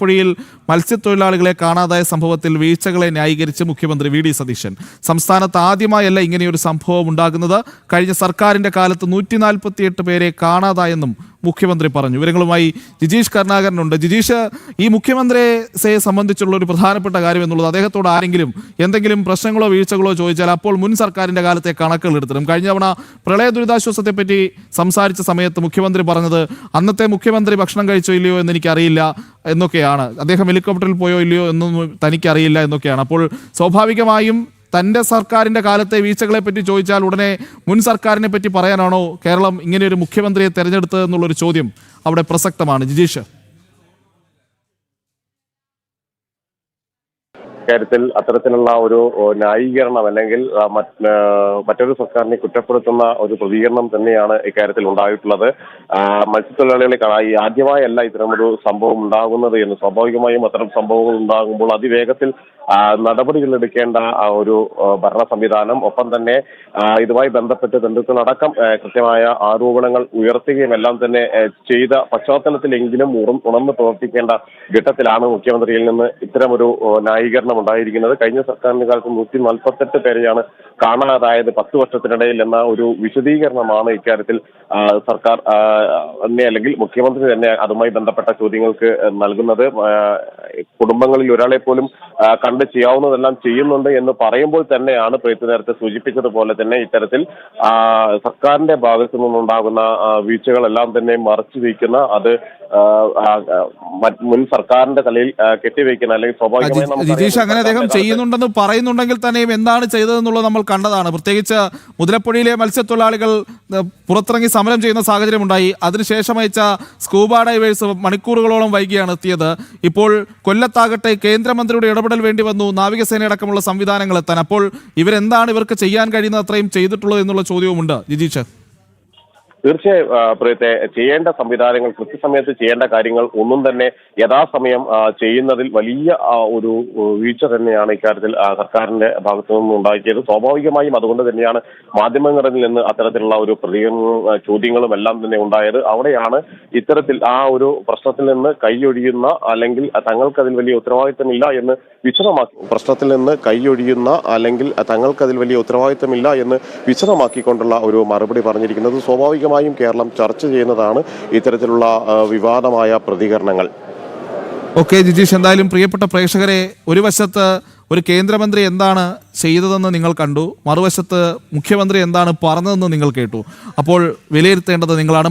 പുഴയിൽ മത്സ്യത്തൊഴിലാളികളെ കാണാതായ സംഭവത്തിൽ വീഴ്ചകളെ ന്യായീകരിച്ച് മുഖ്യമന്ത്രി വി ഡി സതീശൻ. സംസ്ഥാനത്ത് ആദ്യമായല്ല ഇങ്ങനെയൊരു സംഭവം ഉണ്ടാകുന്നത്. കഴിഞ്ഞ സർക്കാരിന്റെ കാലത്ത് 148 പേരെ കാണാതായെന്നും മുഖ്യമന്ത്രി പറഞ്ഞു. വിവരങ്ങളുമായി ജിജീഷ് കരുണാകരനുണ്ട്. ജിജീഷ്, ഈ മുഖ്യമന്ത്രിയെ സംബന്ധിച്ചുള്ള ഒരു പ്രധാനപ്പെട്ട കാര്യം എന്നുള്ളത് അദ്ദേഹത്തോട് ആരെങ്കിലും എന്തെങ്കിലും പ്രശ്നങ്ങളോ വീഴ്ചകളോ ചോദിച്ചാൽ അപ്പോൾ മുൻ സർക്കാരിന്റെ കാലത്തെ കണക്കുകൾ എടുത്തിടും. കഴിഞ്ഞ തവണ പ്രളയ ദുരിതാശ്വാസത്തെ പറ്റി സംസാരിച്ച സമയത്ത് മുഖ്യമന്ത്രി പറഞ്ഞത് അന്നത്തെ മുഖ്യമന്ത്രി ഭക്ഷണം കഴിച്ചോ ഇല്ലയോ എന്ന് എനിക്കറിയില്ല എന്നൊക്കെയാണ്. അദ്ദേഹം ഹെലികോപ്റ്ററിൽ പോയോ ഇല്ലയോ എന്നൊന്നും തനിക്കറിയില്ല എന്നൊക്കെയാണ്. അപ്പോൾ സ്വാഭാവികമായും തൻ്റെ സർക്കാരിൻ്റെ കാലത്തെ വീഴ്ചകളെ പറ്റി ചോദിച്ചാൽ ഉടനെ മുൻ സർക്കാരിനെ പറ്റി പറയാനാണോ കേരളം ഇങ്ങനെയൊരു മുഖ്യമന്ത്രിയെ തെരഞ്ഞെടുത്തത് എന്നുള്ളൊരു ചോദ്യം അവിടെ പ്രസക്തമാണ്. ജിജീഷ്, കാര്യത്തിൽ അത്തരത്തിലുള്ള ഒരു ന്യായീകരണം അല്ലെങ്കിൽ മറ്റൊരു സർക്കാരിനെ കുറ്റപ്പെടുത്തുന്ന ഒരു പ്രതികരണം തന്നെയാണ് ഇക്കാര്യത്തിൽ ഉണ്ടായിട്ടുള്ളത്. മത്സ്യത്തൊഴിലാളികളെ കാണാൻ ആദ്യമായല്ല ഇത്തരമൊരു സംഭവം ഉണ്ടാകുന്നത് എന്ന്. സ്വാഭാവികമായും അത്തരം സംഭവങ്ങൾ ഉണ്ടാകുമ്പോൾ അതിവേഗത്തിൽ നടപടികൾ എടുക്കേണ്ട ഒരു ഭരണ സംവിധാനം, ഒപ്പം തന്നെ ഇതുമായി ബന്ധപ്പെട്ട് ബന്ധുക്കളടക്കം കൃത്യമായ ആരോപണങ്ങൾ ഉയർത്തുകയും എല്ലാം തന്നെ ചെയ്ത പശ്ചാത്തലത്തിലെങ്കിലും ഉണർന്ന് പ്രവർത്തിക്കേണ്ട ഘട്ടത്തിലാണ് മുഖ്യമന്ത്രിയിൽ നിന്ന് ഇത്തരമൊരു ന്യായീകരണം ഉണ്ടായിരിക്കുന്നത്. കഴിഞ്ഞ സർക്കാരിന്റെ കാലത്ത് 148 പേരെയാണ് കാണാതായത് 10 വർഷത്തിനിടയിൽ എന്ന ഒരു വിശദീകരണമാണ് ഇക്കാര്യത്തിൽ സർക്കാർ തന്നെ അല്ലെങ്കിൽ മുഖ്യമന്ത്രി തന്നെ അതുമായി ബന്ധപ്പെട്ട ചോദ്യങ്ങൾക്ക് നൽകുന്നത്. കുടുംബങ്ങളിൽ ഒരാളെ പോലും കണ്ട് ചെയ്യാവുന്നതെല്ലാം ചെയ്യുന്നുണ്ട് എന്ന് പറയുമ്പോൾ തന്നെയാണ് പ്രീതി നേരത്തെ സൂചിപ്പിച്ചതുപോലെ തന്നെ ഇത്തരത്തിൽ സർക്കാരിന്റെ ഭാഗത്തു നിന്നുണ്ടാകുന്ന വീഴ്ചകളെല്ലാം തന്നെ മറച്ചു വയ്ക്കുന്ന, അത് മുൻ സർക്കാരിന്റെ തലയിൽ കെട്ടിവെക്കുന്ന അല്ലെങ്കിൽ സ്വാഭാവികമായി അങ്ങനെ അദ്ദേഹം ചെയ്യുന്നുണ്ടെന്ന് പറയുന്നുണ്ടെങ്കിൽ തന്നെയും എന്താണ് ചെയ്തതെന്നുള്ളത് നമ്മൾ കണ്ടതാണ്. പ്രത്യേകിച്ച് മുതലപ്പുഴയിലെ മത്സ്യത്തൊഴിലാളികൾ പുറത്തിറങ്ങി സമരം ചെയ്യുന്ന സാഹചര്യം ഉണ്ടായി. അതിനുശേഷം അയച്ച സ്കൂബ ഡൈവേഴ്സ് മണിക്കൂറുകളോളം വൈകിയാണ് എത്തിയത്. ഇപ്പോൾ കൊല്ലത്താകട്ടെ കേന്ദ്രമന്ത്രിയുടെ ഇടപെടൽ വേണ്ടി വന്നു നാവികസേനയടക്കമുള്ള സംവിധാനങ്ങൾ എത്താൻ. അപ്പോൾ ഇവരെന്താണ് ഇവർക്ക് ചെയ്യാൻ കഴിയുന്നത് അത്രയും ചെയ്തിട്ടുള്ളത് എന്നുള്ള ചോദ്യവുമുണ്ട്. ജിജീഷ്, തീർച്ചയായും പ്രിയത്തെ, ചെയ്യേണ്ട സംവിധാനങ്ങൾ കൃത്യസമയത്ത് ചെയ്യേണ്ട കാര്യങ്ങൾ ഒന്നും തന്നെ യഥാസമയം ചെയ്യുന്നതിൽ വലിയ ഒരു വീഴ്ച തന്നെയാണ് ഇക്കാര്യത്തിൽ സർക്കാരിന്റെ ഭാഗത്തു നിന്നും ഉണ്ടാക്കിയത്. സ്വാഭാവികമായും അതുകൊണ്ട് തന്നെയാണ് മാധ്യമങ്ങളിൽ നിന്ന് അത്തരത്തിലുള്ള ഒരു പ്രതികരണങ്ങളും ചോദ്യങ്ങളും എല്ലാം തന്നെ ഉണ്ടായത്. അവിടെയാണ് ഇത്തരത്തിൽ ആ ഒരു പ്രശ്നത്തിൽ നിന്ന് കൈയൊഴിയുന്ന അല്ലെങ്കിൽ തങ്ങൾക്കതിൽ വലിയ ഉത്തരവാദിത്തമില്ല എന്ന് വിശദമാക്കിക്കൊണ്ടുള്ള ഒരു മറുപടി പറഞ്ഞിരിക്കുന്നത്. സ്വാഭാവികമായും കേരളം ചർച്ച ചെയ്യുന്നതാണ് ഇത്തരത്തിലുള്ള വിവാദമായ പ്രതികരണങ്ങൾ. ഓക്കെ ജിജീഷ്, എന്തായാലും പ്രിയപ്പെട്ട പ്രേക്ഷകരെ, ഒരു വശത്ത് ഒരു കേന്ദ്രമന്ത്രി എന്താണ് ചെയ്തതെന്ന് നിങ്ങൾ കണ്ടു, മറുവശത്ത് മുഖ്യമന്ത്രി എന്താണ് പറഞ്ഞതെന്ന് നിങ്ങൾ കേട്ടു. അപ്പോൾ വിലയിരുത്തേണ്ടത് നിങ്ങളാണ്.